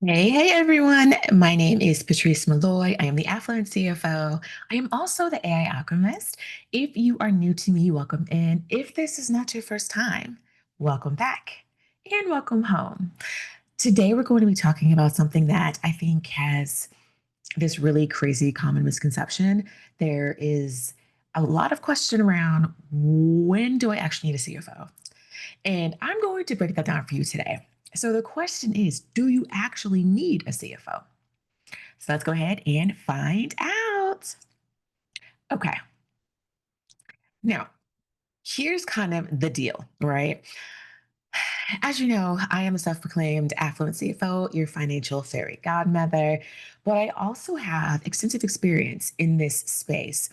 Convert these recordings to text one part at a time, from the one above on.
Hey everyone. My name is Patrice Malloy. I am the Affluent CFO. I am also the AI Alchemist. If you are new to me, welcome in. If this is not your first time, welcome back and welcome home. Today, we're going to be talking about something that I think has this really crazy common misconception. There is a lot of question around when do I actually need a CFO? And I'm going to break that down for you today. So the question is, do you actually need a CFO? So let's go ahead and find out. Okay. Now, here's kind of the deal, right? As you know, I am a self proclaimed affluent CFO, your financial fairy godmother, but I also have extensive experience in this space.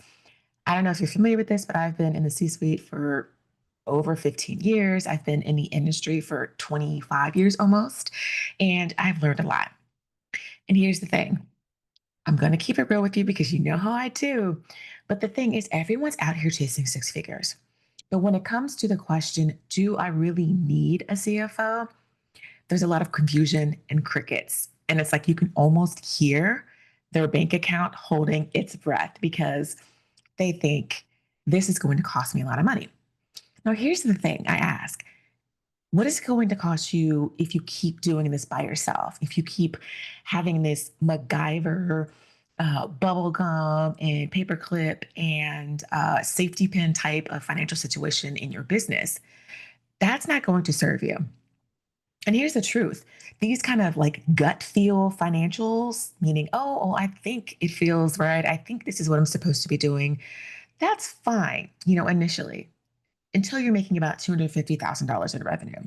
I don't know if you're familiar with this, but I've been in the C suite for over 15 years. I've been in the industry for 25 years almost, and I've learned a lot. And here's the thing, I'm going to keep it real with you because you know how I do. But the thing is, everyone's out here chasing six figures. But when it comes to the question, do I really need a CFO? There's a lot of confusion and crickets. And it's like you can almost hear their bank account holding its breath because they think this is going to cost me a lot of money. Now, here's the thing I ask, what is it going to cost you if you keep doing this by yourself? If you keep having this MacGyver bubble gum and paperclip and safety pin type of financial situation in your business? That's not going to serve you. And here's the truth, these kind of like gut feel financials, meaning, oh, I think it feels right. I think this is what I'm supposed to be doing. That's fine, initially, until you're making about $250,000 in revenue.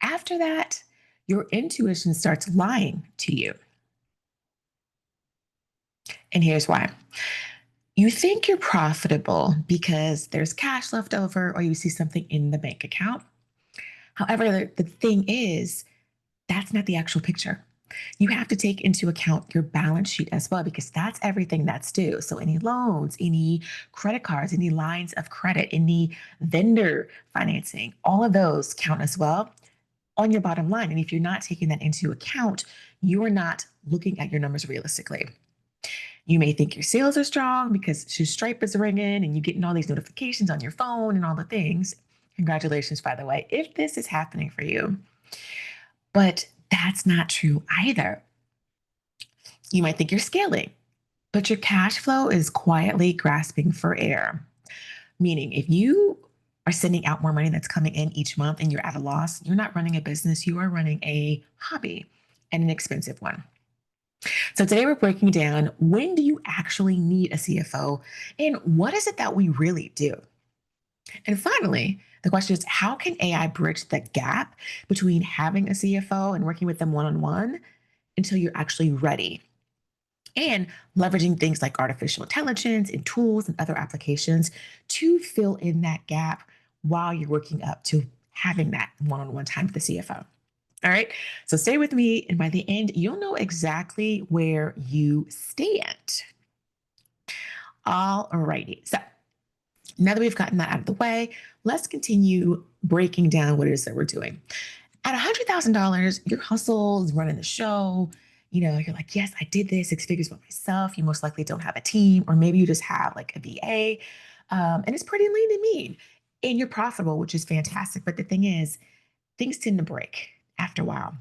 After that, your intuition starts lying to you. And here's why. You think you're profitable because there's cash left over or you see something in the bank account. However, the thing is, that's not the actual picture. You have to take into account your balance sheet as well, because that's everything that's due. So, any loans, any credit cards, any lines of credit, any vendor financing, all of those count as well on your bottom line. And if you're not taking that into account, you are not looking at your numbers realistically. You may think your sales are strong because your Stripe is ringing and you're getting all these notifications on your phone and all the things. Congratulations, by the way, if this is happening for you. But that's not true either. You might think you're scaling, but your cash flow is quietly grasping for air. Meaning, if you are sending out more money that's coming in each month and you're at a loss, you're not running a business, you are running a hobby, and an expensive one. So today we're breaking down, when do you actually need a CFO and what is it that we really do? And finally, the question is, how can AI bridge the gap between having a CFO and working with them one on one until you're actually ready? And leveraging things like artificial intelligence and tools and other applications to fill in that gap while you're working up to having that one on one time with the CFO. All right. So stay with me. And by the end, you'll know exactly where you stand. All righty. So now that we've gotten that out of the way, let's continue breaking down what it is that we're doing. At $100,000, your hustle is running the show. You're like, yes, I did this 6 figures by myself. You most likely don't have a team, or maybe you just have like a VA, and it's pretty lean and mean. And you're profitable, which is fantastic. But the thing is, things tend to break after a while.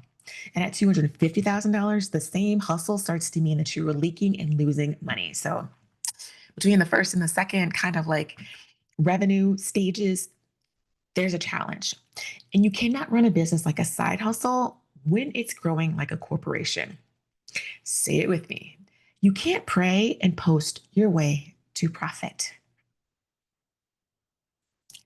And at $250,000, the same hustle starts to mean that you are leaking and losing money. So between the first and the second kind of like revenue stages, there's a challenge. And you cannot run a business like a side hustle when it's growing like a corporation. Say it with me. You can't pray and post your way to profit.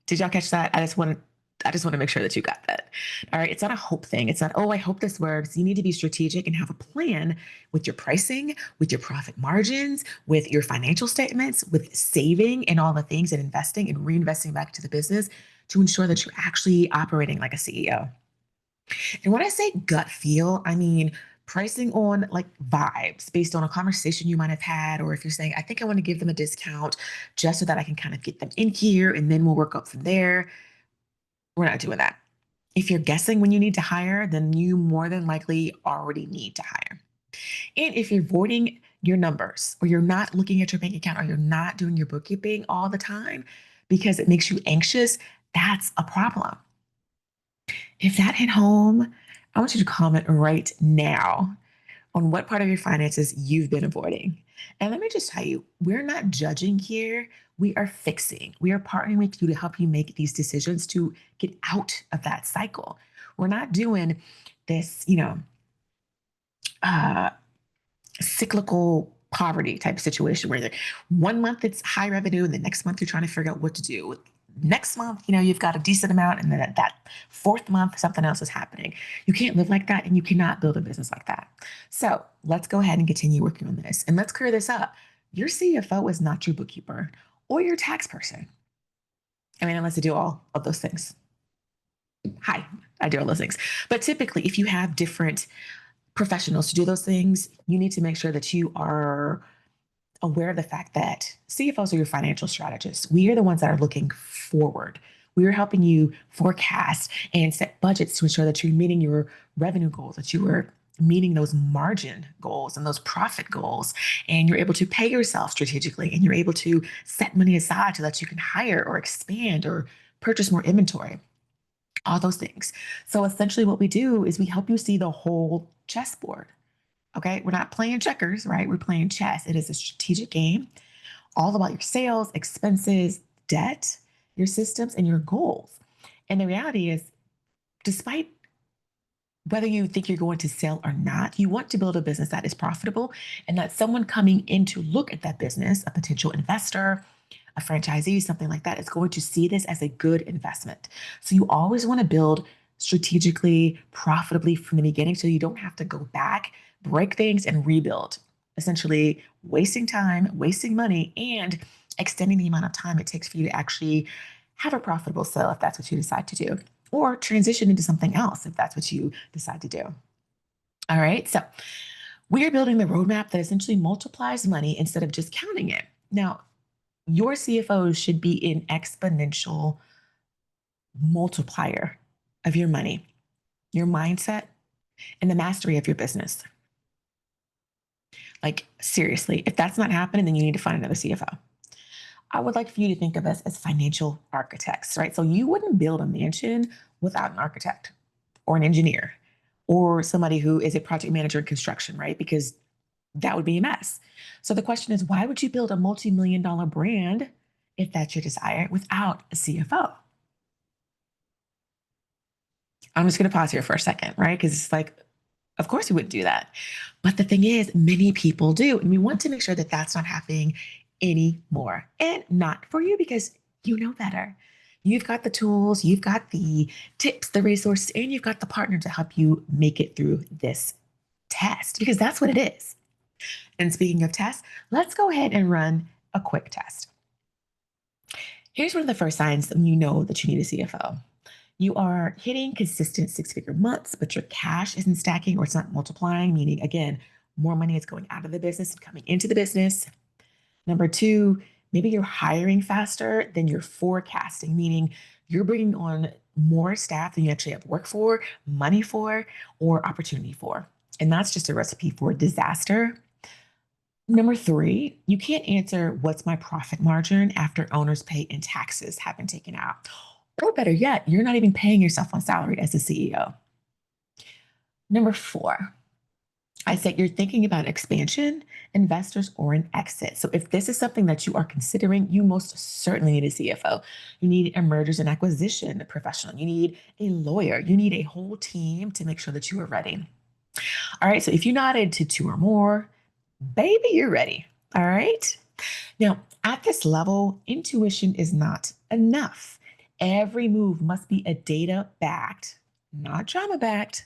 Did y'all catch that? I just want to make sure that you got that. All right. It's not a hope thing. It's not, oh, I hope this works. You need to be strategic and have a plan with your pricing, with your profit margins, with your financial statements, with saving and all the things and investing and reinvesting back to the business to ensure that you're actually operating like a CEO. And when I say gut feel, I mean pricing on like vibes based on a conversation you might have had, or if you're saying, I think I want to give them a discount just so that I can kind of get them in here and then we'll work up from there. We're not doing that. If you're guessing when you need to hire, then you more than likely already need to hire. And if you're voiding your numbers or you're not looking at your bank account or you're not doing your bookkeeping all the time because it makes you anxious, that's a problem. If that hit home, I want you to comment right now on what part of your finances you've been avoiding. And let me just tell you, we're not judging here. We are fixing. We are partnering with you to help you make these decisions to get out of that cycle. We're not doing this, uh, cyclical poverty type of situation where one month it's high revenue and the next month you're trying to figure out what to do. Next month, you've got a decent amount, and then at that fourth month, something else is happening. You can't live like that, and you cannot build a business like that. So let's go ahead and continue working on this. And let's clear this up. Your CFO is not your bookkeeper or your tax person. I mean, unless you do all of those things. Hi, I do all those things. But typically, if you have different professionals to do those things, you need to make sure that you are aware of the fact that CFOs are your financial strategists. We are the ones that are looking forward. We are helping you forecast and set budgets to ensure that you're meeting your revenue goals, that you are meeting those margin goals and those profit goals, and you're able to pay yourself strategically, and you're able to set money aside so that you can hire or expand or purchase more inventory, all those things. So essentially, what we do is we help you see the whole chessboard. Okay, we're not playing checkers, right? We're playing chess. It is a strategic game, all about your sales, expenses, debt, your systems, and your goals. And the reality is, despite whether you think you're going to sell or not, you want to build a business that is profitable and that someone coming in to look at that business, a potential investor, a franchisee, something like that, is going to see this as a good investment. So you always want to build strategically, profitably from the beginning so you don't have to go back, break things, and rebuild, essentially wasting time, wasting money, and extending the amount of time it takes for you to actually have a profitable sale if that's what you decide to do, or transition into something else if that's what you decide to do. All right. So we are building the roadmap that essentially multiplies money instead of just counting it. Now, your CFO should be an exponential multiplier of your money, your mindset, and the mastery of your business. Like, seriously, if that's not happening, then you need to find another CFO. I would like for you to think of us as financial architects, right? So you wouldn't build a mansion without an architect or an engineer or somebody who is a project manager in construction, right? Because that would be a mess. So the question is, why would you build a multi-million dollar brand if that's your desire without a CFO? I'm just going to pause here for a second, right? Because it's like, of course, we wouldn't do that. But the thing is, many people do. And we want to make sure that that's not happening anymore. And not for you because you know better. You've got the tools, you've got the tips, the resources, and you've got the partner to help you make it through this test because that's what it is. And speaking of tests, let's go ahead and run a quick test. Here's one of the first signs that you know that you need a CFO. You are hitting consistent six-figure months, but your cash isn't stacking or it's not multiplying, meaning, again, more money is going out of the business and coming into the business. Number two, maybe you're hiring faster than you're forecasting, meaning you're bringing on more staff than you actually have work for, money for, or opportunity for. And that's just a recipe for disaster. Number three, you can't answer what's my profit margin after owner's pay and taxes have been taken out. Or better yet, you're not even paying yourself on salary as a CEO. Number four, I said you're thinking about expansion, investors, or an exit. So if this is something that you are considering, you most certainly need a CFO. You need a mergers and acquisition professional. You need a lawyer. You need a whole team to make sure that you are ready. All right. So if you nodded to two or more, baby, you're ready. All right. Now, at this level, intuition is not enough. Every move must be a data backed, not drama backed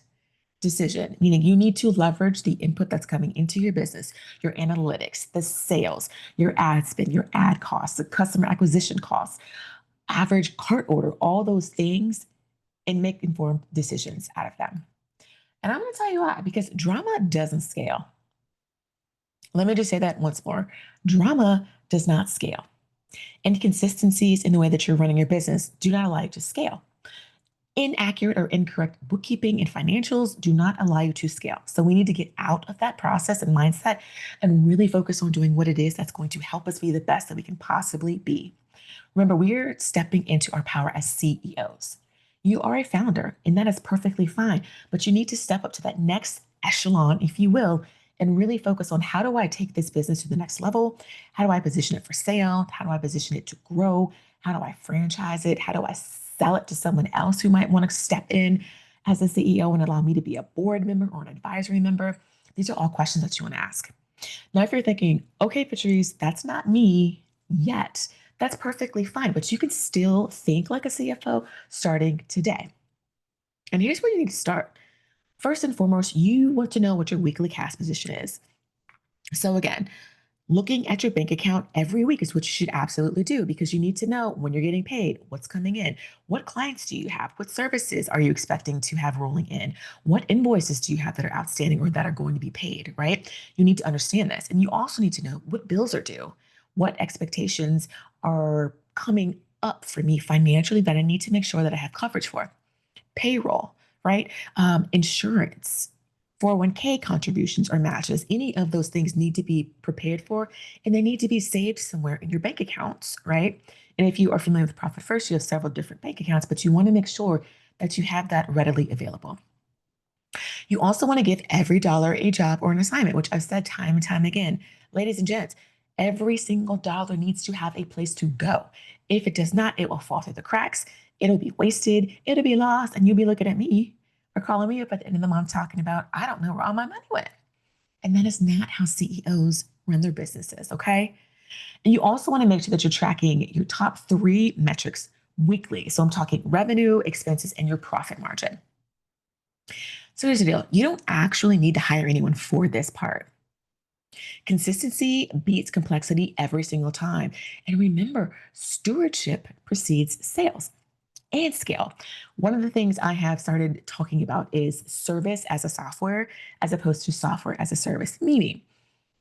decision, meaning you need to leverage the input that's coming into your business, your analytics, the sales, your ad spend, your ad costs, the customer acquisition costs, average cart order, all those things, and make informed decisions out of them. And I'm going to tell you why, because drama doesn't scale. Let me just say that once more. Drama does not scale. Inconsistencies in the way that you're running your business do not allow you to scale. Inaccurate or incorrect bookkeeping and financials do not allow you to scale. So we need to get out of that process and mindset and really focus on doing what it is that's going to help us be the best that we can possibly be. Remember, we're stepping into our power as CEOs. You are a founder, and that is perfectly fine, but you need to step up to that next echelon, if you will, and really focus on how do I take this business to the next level? How do I position it for sale? How do I position it to grow? How do I franchise it? How do I sell it to someone else who might want to step in as a CEO and allow me to be a board member or an advisory member? These are all questions that you want to ask. Now, if you're thinking, okay, Patrice, that's not me yet, that's perfectly fine, but you can still think like a CFO starting today. And here's where you need to start. First and foremost, you want to know what your weekly cash position is. So, again, looking at your bank account every week is what you should absolutely do because you need to know when you're getting paid, what's coming in, what clients do you have, what services are you expecting to have rolling in, what invoices do you have that are outstanding or that are going to be paid, right? You need to understand this. And you also need to know what bills are due, what expectations are coming up for me financially that I need to make sure that I have coverage for. Payroll, right? Insurance, 401k contributions or matches, any of those things need to be prepared for and they need to be saved somewhere in your bank accounts, right? And if you are familiar with Profit First, you have several different bank accounts, but you want to make sure that you have that readily available. You also want to give every dollar a job or an assignment, which I've said time and time again. Ladies and gents, every single dollar needs to have a place to go. If it does not, it will fall through the cracks. It'll be wasted. It'll be lost. And you'll be looking at me or calling me up at the end of the month talking about, I don't know where all my money went. And that is not how CEOs run their businesses, okay? And you also want to make sure that you're tracking your top three metrics weekly. So I'm talking revenue, expenses, and your profit margin. So here's the deal. You don't actually need to hire anyone for this part. Consistency beats complexity every single time. And remember, stewardship precedes sales and scale. One of the things I have started talking about is service as a software as opposed to software as a service, meaning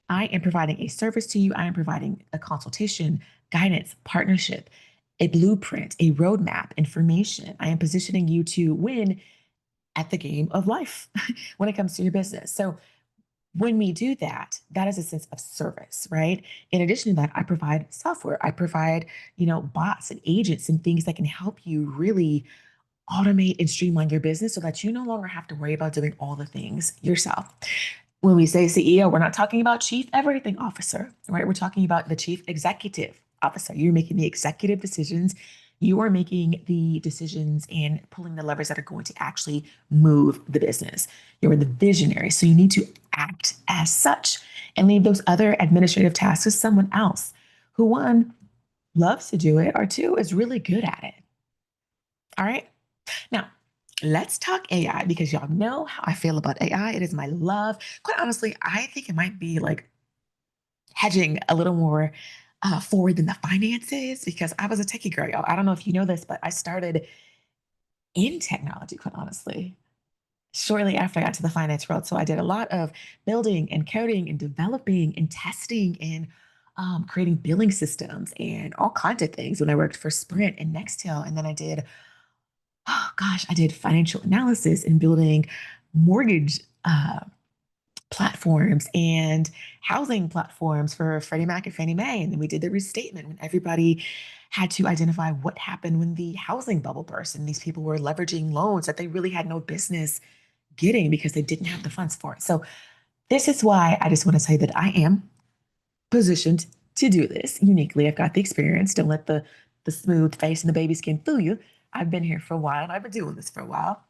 I am providing a service to you. I am providing a consultation, guidance, partnership, a blueprint, a roadmap, information. I am positioning you to win at the game of life when it comes to your business. So when we do that, that is a sense of service, right? In addition to that, I provide software. I provide, bots and agents and things that can help you really automate and streamline your business so that you no longer have to worry about doing all the things yourself. When we say CEO, we're not talking about chief everything officer, right? We're talking about the chief executive officer. You're making the executive decisions. You are making the decisions and pulling the levers that are going to actually move the business. You're the visionary. So you need to act as such and leave those other administrative tasks to someone else who, one, loves to do it, or two, is really good at it. All right. Now, let's talk AI because y'all know how I feel about AI. It is my love. Quite honestly, I think it might be like hedging a little more forward than the finances because I was a techie girl, y'all. I don't know if you know this, but I started in technology, quite honestly, shortly after I got to the finance world. So I did a lot of building and coding and developing and testing and creating billing systems and all kinds of things when I worked for Sprint and Nextel. And then I did financial analysis and building mortgage platforms and housing platforms for Freddie Mac and Fannie Mae. And then we did the restatement when everybody had to identify what happened when the housing bubble burst and these people were leveraging loans that they really had no business getting because they didn't have the funds for it. So this is why I just want to say that I am positioned to do this uniquely. I've got the experience. Don't let the smooth face and the baby skin fool you. I've been here for a while and I've been doing this for a while.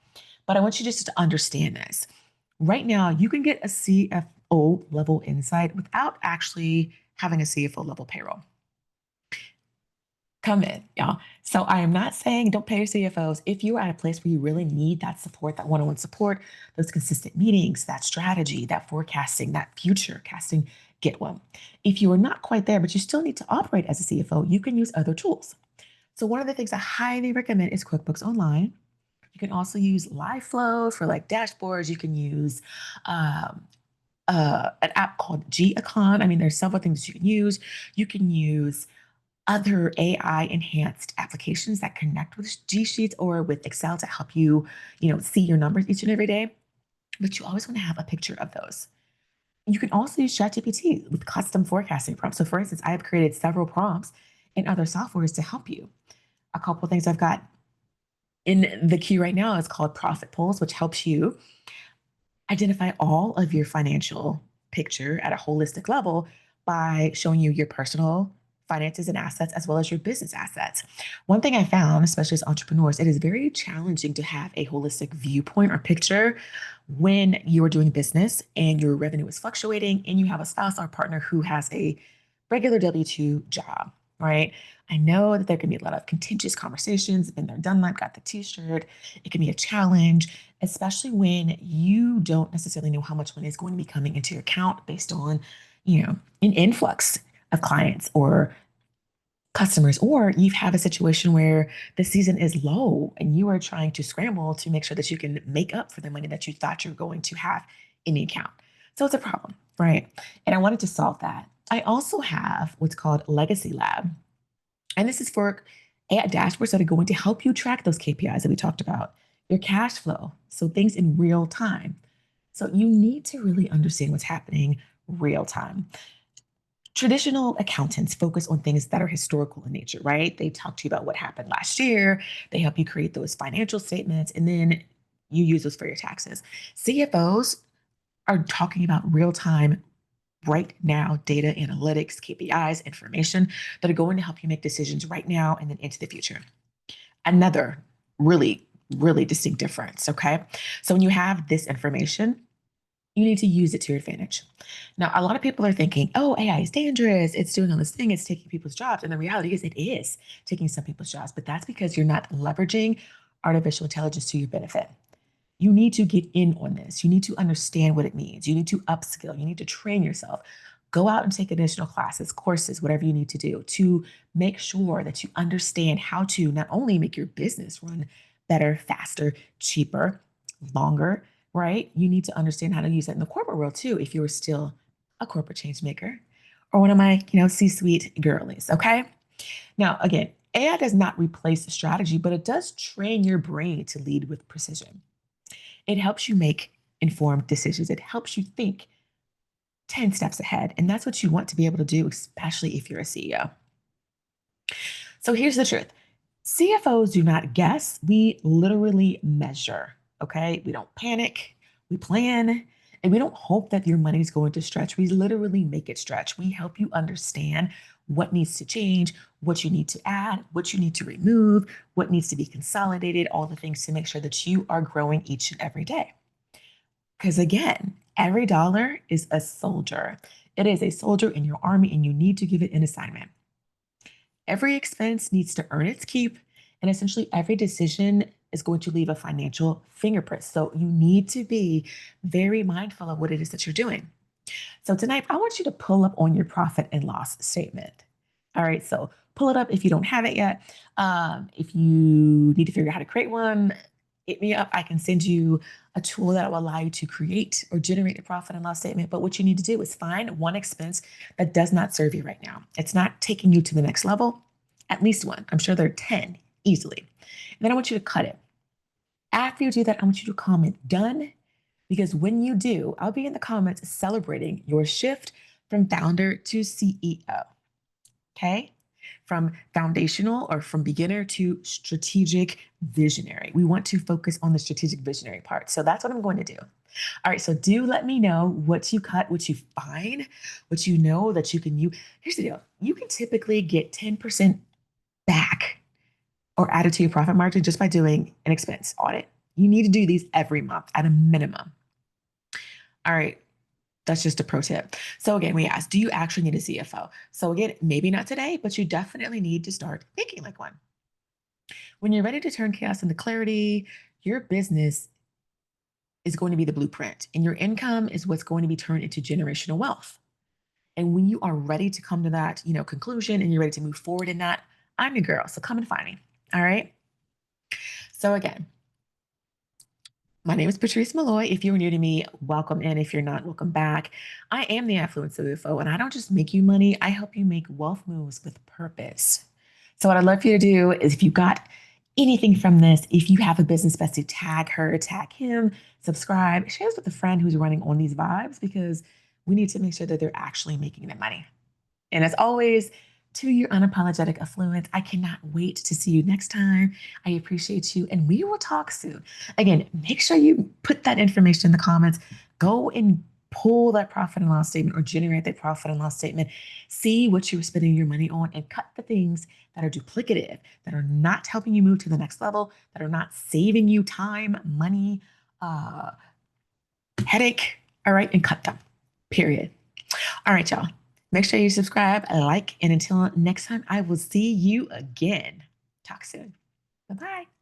But I want you just to understand this. Right now, you can get a CFO level insight without actually having a CFO level payroll. Come in, y'all. So I am not saying don't pay your CFOs. If you are at a place where you really need that support, that one-on-one support, those consistent meetings, that strategy, that forecasting, that future casting, get one. If you are not quite there, but you still need to operate as a CFO, you can use other tools. So one of the things I highly recommend is QuickBooks Online. You can also use LiveFlow for like dashboards. You can use um, an app called G-Econ. I mean, there's several things you can use. You can use other AI enhanced applications that connect with G Sheets or with Excel to help you, see your numbers each and every day. But you always want to have a picture of those. You can also use ChatGPT with custom forecasting prompts. So, for instance, I have created several prompts in other softwares to help you. A couple of things I've got in the queue right now is called Profit Polls, which helps you identify all of your financial picture at a holistic level by showing you your personal finances and assets as well as your business assets. One thing I found, especially as entrepreneurs, it is very challenging to have a holistic viewpoint or picture when you are doing business and your revenue is fluctuating and you have a spouse or partner who has a regular W 2 job, right? I know that there can be a lot of contentious conversations. Been there, done that, got the t shirt. It can be a challenge, especially when you don't necessarily know how much money is going to be coming into your account based on, an influx of clients or customers, or you have a situation where the season is low and you are trying to scramble to make sure that you can make up for the money that you thought you're going to have in the account. So it's a problem, right? And I wanted to solve that. I also have what's called Legacy Lab. And this is for AI dashboards that are going to help you track those KPIs that we talked about, your cash flow, so things in real time. So you need to really understand what's happening real time. Traditional accountants focus on things that are historical in nature, right? They talk to you about what happened last year. They help you create those financial statements, and then you use those for your taxes. CFOs are talking about real time, right now data analytics, KPIs, information that are going to help you make decisions right now and then into the future. Another really, really distinct difference. Okay. So when you have this information, you need to use it to your advantage. Now, a lot of people are thinking, oh, AI is dangerous. It's doing all this thing. It's taking people's jobs. And the reality is, it is taking some people's jobs, but that's because you're not leveraging artificial intelligence to your benefit. You need to get in on this. You need to understand what it means. You need to upskill. You need to train yourself. Go out and take additional classes, courses, whatever you need to do to make sure that you understand how to not only make your business run better, faster, cheaper, longer, right? You need to understand how to use that in the corporate world too, if you're still a corporate change maker or one of my, C-suite girlies, okay? Now, again, AI does not replace strategy, but it does train your brain to lead with precision. It helps you make informed decisions. It helps you think 10 steps ahead. And that's what you want to be able to do, especially if you're a CEO. So here's the truth. CFOs do not guess. We literally measure, okay? We don't panic, we plan, and we don't hope that your money is going to stretch. We literally make it stretch. We help you understand what needs to change, what you need to add, what you need to remove, what needs to be consolidated, all the things to make sure that you are growing each and every day. Because again, every dollar is a soldier. It is a soldier in your army, and you need to give it an assignment. Every expense needs to earn its keep, and essentially every decision is going to leave a financial fingerprint. So you need to be very mindful of what it is that you're doing. So tonight, I want you to pull up on your profit and loss statement. All right, so pull it up if you don't have it yet. If you need to figure out how to create one, hit me up. I can send you a tool that will allow you to create or generate a profit and loss statement. But what you need to do is find one expense that does not serve you right now. It's not taking you to the next level, at least one. I'm sure there are 10 easily. And then I want you to cut it. After you do that, I want you to comment done, because when you do, I'll be in the comments celebrating your shift from founder to CEO. Okay? From foundational or from beginner to strategic visionary. We want to focus on the strategic visionary part. So that's what I'm going to do. All right. So do let me know what you cut, what you find, what you know that you can use. Here's the deal. You can typically get 10% back or added to your profit margin just by doing an expense audit. You need to do these every month at a minimum. All right. That's just a pro tip. So again, we asked, do you actually need a CFO? So again, maybe not today, but you definitely need to start thinking like one. When you're ready to turn chaos into clarity, your business is going to be the blueprint, and your income is what's going to be turned into generational wealth. And when you are ready to come to that, conclusion, and you're ready to move forward in that, I'm your girl. So come and find me. All right. So again, My name is Patrice Malloy. If you're new to me, welcome in. If you're not, welcome back. I am the Affluent CFO, and I don't just make you money, I help you make wealth moves with purpose. So, what I'd love for you to do is if you got anything from this, if you have a business bestie, tag her, tag him, subscribe, share this with a friend who's running on these vibes because we need to make sure that they're actually making their money. And as always, to your unapologetic affluence, I cannot wait to see you next time. I appreciate you, and we will talk soon. Again, make sure you put that information in the comments. Go and pull that profit and loss statement or generate that profit and loss statement. See what you're spending your money on and cut the things that are duplicative, that are not helping you move to the next level, that are not saving you time, money, uh, headache. All right, and cut them. Period. All right, y'all. Make sure you subscribe, like, and until next time, I will see you again. Talk soon. Bye bye.